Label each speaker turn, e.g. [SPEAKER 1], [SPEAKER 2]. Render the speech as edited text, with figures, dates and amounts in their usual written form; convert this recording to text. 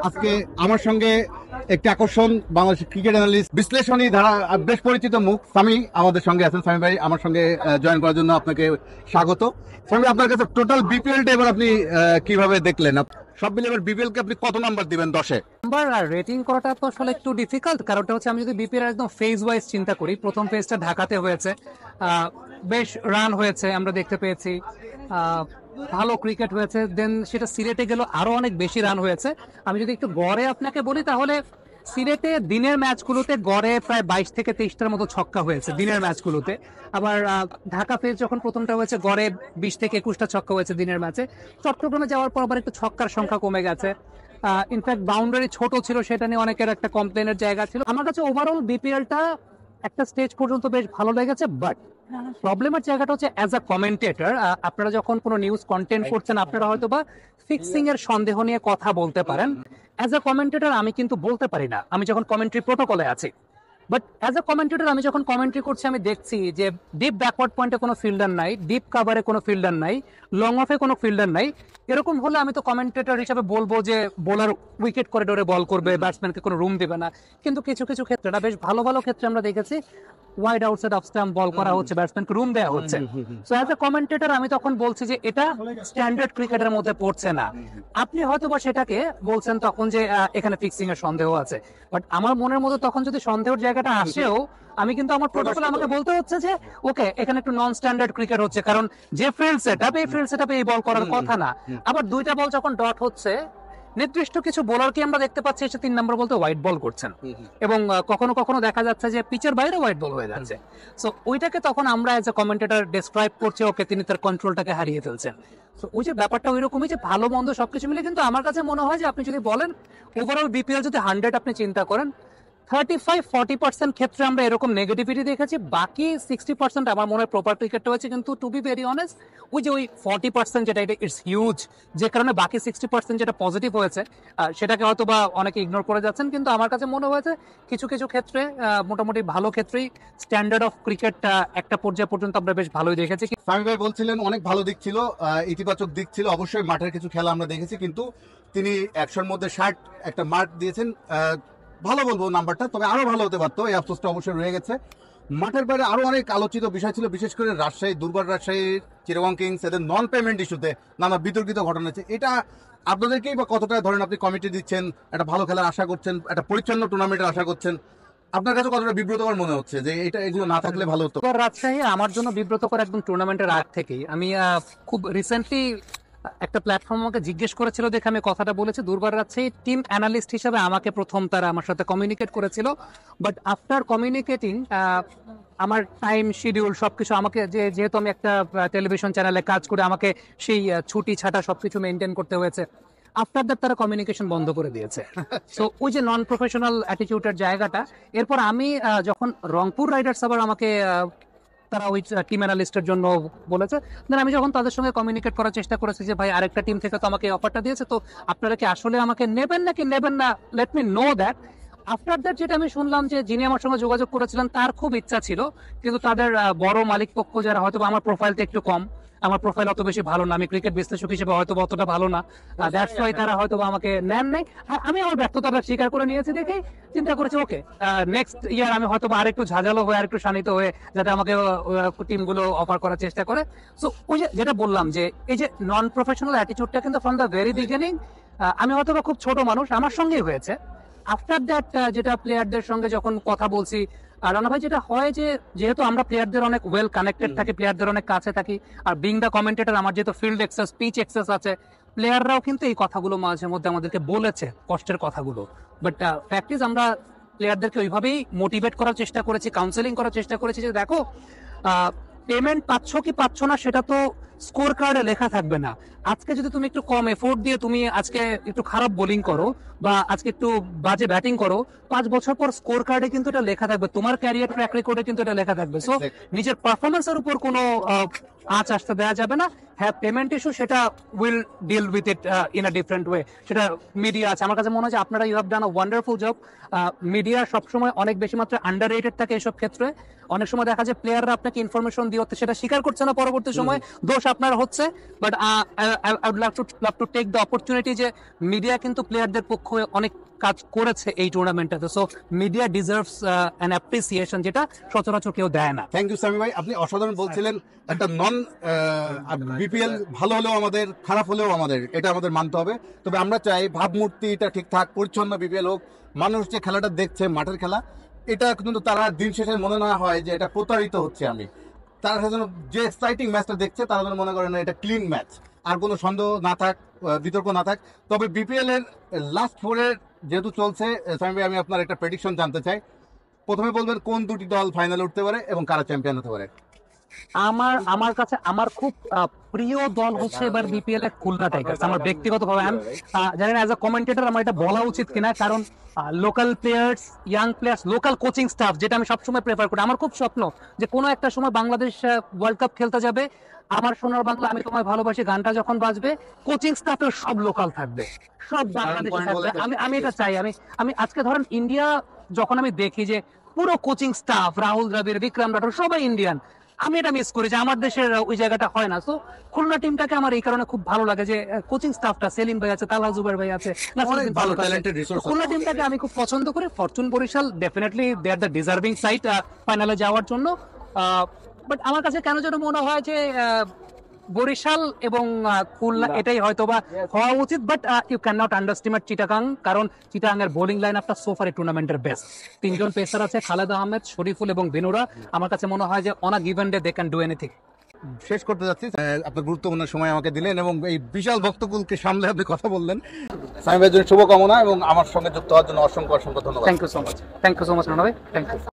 [SPEAKER 1] আজকে আমার সঙ্গে একটি আকর্ষণ বাংলাদেশ ক্রিকেট অ্যানালিস্ট বিশ্লেষণী ধারা বেশ পরিচিত মুখ সামি আমাদের সঙ্গে আছেন। সামি ভাই আমার সঙ্গে জয়েন করার জন্য আপনাকে স্বাগত। সামি, আপনার কাছে টোটাল বিপিএলটা এবার আপনি কিভাবে দেখলেন? সব মিলে এবার বিপিএল কে আপনি কত নাম্বার দিবেন 10-এ?
[SPEAKER 2] নাম্বার রেটিং করাটা তো আসলে একটু ডিফিকাল্ট, কারণটা হচ্ছে আমি যদি বিপিএল একদম ফেজ ওয়াইজ চিন্তা করি, প্রথম ফেজটা ঢাকাতে হয়েছে, বেশ রান হয়েছে আমরা দেখতে পেয়েছি, ভালো ক্রিকেট হয়েছে, দেন সেটা সিলেটে গেল আরো অনেক বেশি রান হয়েছে। আমি যদি একটু গড়ে আপনাকে বলি তাহলে সিলেটে দিনের ম্যাচগুলোতে গড়ে প্রায় 22 থেকে 23টার মতো ছক্কা হয়েছে দিনের ম্যাচগুলোতে। আবার ঢাকা ফেজ যখন প্রথমটা হয়েছে গড়ে 20 থেকে 21টা ছক্কা হয়েছে দিনের ম্যাচে। চট্টগ্রামে যাওয়ার পর আবার একটু ছক্কার সংখ্যা কমে গেছে। ইনফ্যাক্ট বাউন্ডারি ছোট ছিল, সেটা নিয়ে অনেকের একটা কমপ্লেনের জায়গা ছিল। আমার কাছে ওভারঅল বিপিএলটা একটা স্টেজ পর্যন্ত বেশ ভালো লেগেছে, বাট প্রবলেমের জায়গাটা হচ্ছে অ্যাজ আ কমেন্টেটর আপনারা যখন কোনো নিউজ কন্টেন্ট করছেন আপনারা হয়তো বা ফিক্সিং এর সন্দেহ নিয়ে কথা বলতে পারেন। অ্যাজ আ কমেন্টেটর আমি কিন্তু বলতে পারি না, আমি যখন কমেন্ট্রি প্রোটোকলে আছি। বাট অ্যাজ আ কমেন্টেটর আমি যখন কমেন্ট্রি করছি আমি দেখছি যে ডিপ ব্যাকওয়ার্ড পয়েন্টে কোনো ফিল্ডার নাই, ডিপ কাভারে কোনো ফিল্ডার নাই, লং অফে কোনো ফিল্ডার নাই। এরকম হলে আমি তো কমেন্টেটর হিসাবে বলবো যে বোলার উইকেট করিডোরে বল করবে, ব্যাটসম্যানকে কোনো রুম দেবে না। কিন্তু কিছু কিছু ক্ষেত্রে না, বেশ ভালো ভালো ক্ষেত্রে আমরা দেখেছি ওয়াইড আউটসাইড অফ স্টাম্প বল করা হচ্ছে, ব্যাটসম্যানকে রুম দেওয়া হচ্ছে। সো অ্যাজ এ কমেন্টেটর আমি তখন বলছি যে এটা স্ট্যান্ডার্ড ক্রিকেটের মধ্যে পড়ছে না। আপনি হয়তো বা সেটাকে বলছেন তখন যে এখানে ফিক্সিং এর সন্দেহ আছে, বাট আমার মনের মধ্যে তখন যদি সন্দেহের জায়গাটা আসেও আমি কিন্তু আমার প্রোটোকল আমাকে বলতে হচ্ছে যে ওকে এখানে একটু নন স্ট্যান্ডার্ড ক্রিকেট হচ্ছে, কারণ যে ফিল্ড সেটআপ এই ফিল্ড সেটআপে এই বল করার কথা না। আবার দুইটা বল যখন ডট হচ্ছে, নির্দিষ্ট কিছু বোলারকে আমরা দেখতে পাচ্ছি এসে 3 নম্বর বলতে হোয়াইট বল করছেন, এবং কখনো কখনো দেখা যাচ্ছে যে পিচের বাইরে হোয়াইট বল হয়ে যাচ্ছে। সো ওইটাকে তখন আমরা এজ এ কমেন্টেটর ডেসক্রাইব করছি ওকে তিনি তার কন্ট্রোলটাকে হারিয়ে ফেলছেন। তো ওই যে ব্যাপারটা ওইরকমই যে ভালো মন্দ সবকিছু মিলে, কিন্তু আমার কাছে মনে হয় যে আপনি যদি বলেন ওভারঅল বিপিএল যদি 100 আপনি চিন্তা করেন, 35-40% ক্ষেত্রে আমরা এরকম নেগেটিভিটি দেখেছি, বাকি 60% আমার মনে হয় প্রপার ক্রিকেটটা হয়েছে। কিন্তু টু বি ভেরি অনেস্ট, ওই যে ওই 40% যেটা এটা ইটস হিউজ, যে কারণে বাকি 60% যেটা পজিটিভ হয়েছে সেটাকে হয়তো বা অনেকে ইগনোর করে যাচ্ছেন। কিন্তু আমার কাছে মনে হয়েছে কিছু কিছু ক্ষেত্রে মোটামুটি ভালো ক্ষেত্রেই স্ট্যান্ডার্ড অফ ক্রিকেট একটা পর্যায় পর্যন্ত আমরা বেশ ভালোই দেখেছি।
[SPEAKER 1] সামি ভাই বলছিলেন অনেক ভালো দিক ছিল, ইতিবাচক দিক ছিল অবশ্যই। মাঠের কিছু খেলা আমরা দেখেছি, কিন্তু তিনি 100-র মধ্যে 60 একটা মার্ক দিয়েছেন। ভালো বলবো নাম্বারটা, তবে আরো ভালো হতে পারতো, এই আফসোসটা অবশ্যই রয়ে গেছে। মাঠের বাইরে আরো অনেক আলোচিত বিষয় ছিল, বিশেষ করে রাজশাহী, দুর্বার রাজশাহী, চিটাগং কিংস এদের নন পেমেন্ট ইস্যুতে নানা বিতর্কিত ঘটনা আছে। এটা আপনাদেরকেই বা কতটা ধরেন আপনি কমিটি দিচ্ছেন, একটা ভালো খেলার আশা করছেন, একটা পরিচ্ছন্ন টুর্নামেন্টের আশা করছেন, আপনার কাছে কতটা বিব্রতকর মনে হচ্ছে যে এগুলো না থাকলে ভালো হতো?
[SPEAKER 2] রাজশাহী আমার জন্য বিব্রতকর একদম টুর্নামেন্টের আগ থেকেই। আমি খুব রিসেন্টলি একটা প্ল্যাটফর্ম আমাকে জিজ্ঞেস করেছিল দেখে আমি কথাটা বলেছি। দুর্বার রাজশাহী টিম অ্যানালিস্ট হিসেবে আমাকে প্রথম তারা আমার সাথে কমিউনিকেট করেছিল, বাট আফটার কমিউনিকেটিং আমার টাইম শিডিউল সবকিছু আমাকে যেহেতু আমি একটা টেলিভিশন চ্যানেলে কাজ করে আমাকে সেই ছুটি ছাটা সবকিছু মেনটেন করতে হয়েছে। আফটার দ্যাট তারা কমিউনিকেশন বন্ধ করে দিয়েছে। সো ওই যে নন প্রফেশনাল অ্যাটিটিউডের জায়গাটা, এরপর আমি যখন রংপুর রাইডার্স আবার আমাকে তারা ওই টিম অ্যানালিস্টের জন্য বলেছে, দেন আমি যখন তাদের সঙ্গে কমিউনিকেট করার চেষ্টা করেছি যে ভাই আরেকটা টিম থেকে তো আমাকে অফারটা দিয়েছে, তো আপনারা কি আসলে আমাকে নেবেন নাকি নেবেন না, let me know that. After that যেটা আমি শুনলাম যে যিনি আমার সঙ্গে যোগাযোগ করেছিলেন তার খুব ইচ্ছা ছিল, কিন্তু তাদের বড় মালিক পক্ষ যারা হয়তো আমার প্রোফাইলটা একটু কম, আমার প্রোফাইল অত বেশি ভালো না, আমি ক্রিকেট বিশ্লেষক হিসেবে হয়তো অতটা ভালো না, দ্যাটস ওয়াই তারা হয়তো আমাকে নেন নাই। আমি আমার ব্যর্থতাটা স্বীকার করে নিয়েছি দেখে চিন্তা করেছি ওকে নেক্সট ইয়ার আমি হয়তো আরেকটু ঝাঁঝালো হয়ে আরেকটু শানিত হয়ে যাতে আমাকে টিমগুলো অফার করার চেষ্টা করে। সো ওই যে যেটা বললাম যে এই যে নন প্রফেশনাল অ্যাটিটিউডটা কিন্তু ফ্রম দ্য ভেরি বিগিনিং, আমি হয়তো খুব ছোট মানুষ, আমার সঙ্গেই হয়েছে। আফটার দ্যাট যেটা প্লেয়ারদের সঙ্গে যখন কথা বলছি, আর রানা ভাই যেটা হয় যে যেহেতু আমরা প্লেয়ারদের অনেক ওয়েল কানেক্টেড থাকি, প্লেয়ারদের অনেক কাছে থাকি, আর বিং দ্য কমেন্টেটর আমার যেহেতু ফিল্ড এক্সেস, পিচ এক্সেস আছে, প্লেয়াররাও কিন্তু এই কথাগুলো মাঝে মধ্যে আমাদেরকে বলেছে, কষ্টের কথাগুলো। বাট প্র্যাকটিস আমরা প্লেয়ারদেরকে ওইভাবেই মোটিভেট করার চেষ্টা করেছি, কাউন্সেলিং করার চেষ্টা করেছি যে দেখো পেমেন্ট পাচ্ছ কি পাচ্ছ না সেটা তো স্কোর কার্ডে লেখা থাকবে না। আজকে যদি তুমি একটু কম এফোর্ট দিয়ে তুমি আজকে একটু খারাপ বোলিং করো বা আজকে একটু বাজে ব্যাটিং করো, 5 বছর পর স্কোর কার্ডে কিন্তু এটা লেখা থাকবে, তোমার ক্যারিয়ার ট্র্যাক রেকর্ডে কিন্তু এটা লেখা থাকবে। সো নিজের পারফরমেন্সের উপর কোনো আঁচ আসতে দেওয়া যাবে না। হ্যাঁ, পেমেন্ট ইস্যু সেটা will deal with it in a different way, সেটা মিডিয়া আছে। আমার কাছে মনে হয় যে আপনারা you have done a wonderful job. Media সবসময় অনেক বেশি মাত্রা আন্ডার রেটেড থাকে এসব ক্ষেত্রে। অনেক সময় দেখা যায় প্লেয়াররা আপনাকে ইনফরমেশন দিয়ে সেটা স্বীকার করছে না, পরবর্তী সময় দোষ আপনার হচ্ছে। But I would love to take the opportunity যে মিডিয়া কিন্তু প্লেয়ারদের পক্ষে অনেক কাজ করেছে এই টুর্নামেন্টটাতে, so media deserves an appreciation, যেটা সচরাচর কেউ দেয় না।
[SPEAKER 1] থ্যাংক ইউ সামি ভাই, আপনি অসাধারণ বলছিলেন। একটা নন বিপিএল ভালো হলেও আমাদের, খারাপ হলেও আমাদের, এটা আমাদের মানতে হবে। তবে আমরা চাই ভাবমূর্তিটা ঠিকঠাক পরিচ্ছন্ন বিপিএল হোক, মানুষ যে খেলাটা দেখছে মাঠের খেলা, এটা কিন্তু তারা দিন শেষে মনে না হয় যে এটা প্রতারিত হচ্ছে আমি, তারা যেন যে এক্সাইটিং ম্যাচটা দেখছে তারা যেন মনে করে না এটা ক্লিন ম্যাচ, আর কোনো সন্দেহ না থাক, বিতর্ক না থাক। তবে বিপিএল এর লাস্ট ফোরের যেহেতু চলছে, সামি ভাই আমি আপনার একটা প্রেডিকশন জানতে চাই। প্রথমে বলবেন কোন দুটি দল ফাইনালে উঠতে পারে এবং কারা চ্যাম্পিয়ন হতে পারে?
[SPEAKER 2] আমার কাছে আমার খুব প্রিয় দল হচ্ছে এবার বিপিএল এর খুলনা টাইগার্স। আমার ব্যক্তিগতভাবে আমি জানি না, অ্যাজ আ কমেন্টেটর আমার এটা বলা উচিত কিনা, কারণ local players, young players, local coaching staff, যেটা আমি সবসময় প্রেফার করি। আমার খুব স্বপ্ন যে কোনো একটা সময় বাংলাদেশ ওয়ার্ল্ড কাপ খেলতে যাবে, আমার সোনার বাংলা আমি তোমায় ভালোবাসি গানটা যখন বাজবে, কোচিং স্টাফের সব লোকাল থাকবে, সব বাংলাদেশি থাকবে। আমি এটা চাই। আমি আজকে ধরেন ইন্ডিয়া যখন আমি দেখি যে পুরো কোচিং স্টাফ, রাহুল দ্রাবিড়, বিক্রম রাঠোর সবাই ইন্ডিয়ান, আমি এটা মিস করি যে আমার দেশের ওই জায়গাটা হয় না। তো খুলনা টিমটাকে আমার এই কারণে খুব ভালো লাগে যে কোচিং স্টাফটা, সেলিম ভাই আছে, তালহা জুবাইর ভাই আছে, নাসিরউদ্দিন
[SPEAKER 1] ভালো
[SPEAKER 2] ফারুক আছে।
[SPEAKER 1] talented resource
[SPEAKER 2] খুলনা টিমটাকে আমি খুব পছন্দ করি। Fortune Barishal definitely they are the deserving side ফাইনালে যাওয়ার জন্য। বাট আমার কাছে কেন যেন মনে হয় যে বরিশাল এবং খুলনা এটাই হয়তো বা হওয়া উচিত। But you can not underestimate Chittagong, কারণ চিটাগাং এর বোলিং লাইন আপটা সোফার এই টুর্নামেন্টের বেস্ট। তিনজন পেসার আছে, খালেদ আহমেদ, শরীফুল এবং বিনুরা। আমার কাছে মনে হয় যে on a given day they can do anything.
[SPEAKER 1] শেষ করতে যাচ্ছি, আপনার গুরুত্বপূর্ণ সময় আমাকে দিলেন এবং এই বিশাল ভক্তকুলকে সামলে আপনি কথা বললেন। সামি ভাইয়ের জন্য শুভকামনা এবং আমার সঙ্গে যুক্ত হওয়ার জন্য অসংখ্য অসংখ্য ধন্যবাদ।
[SPEAKER 2] Thank you so much, thank you so much Rana ভাই, থ্যাংক ইউ।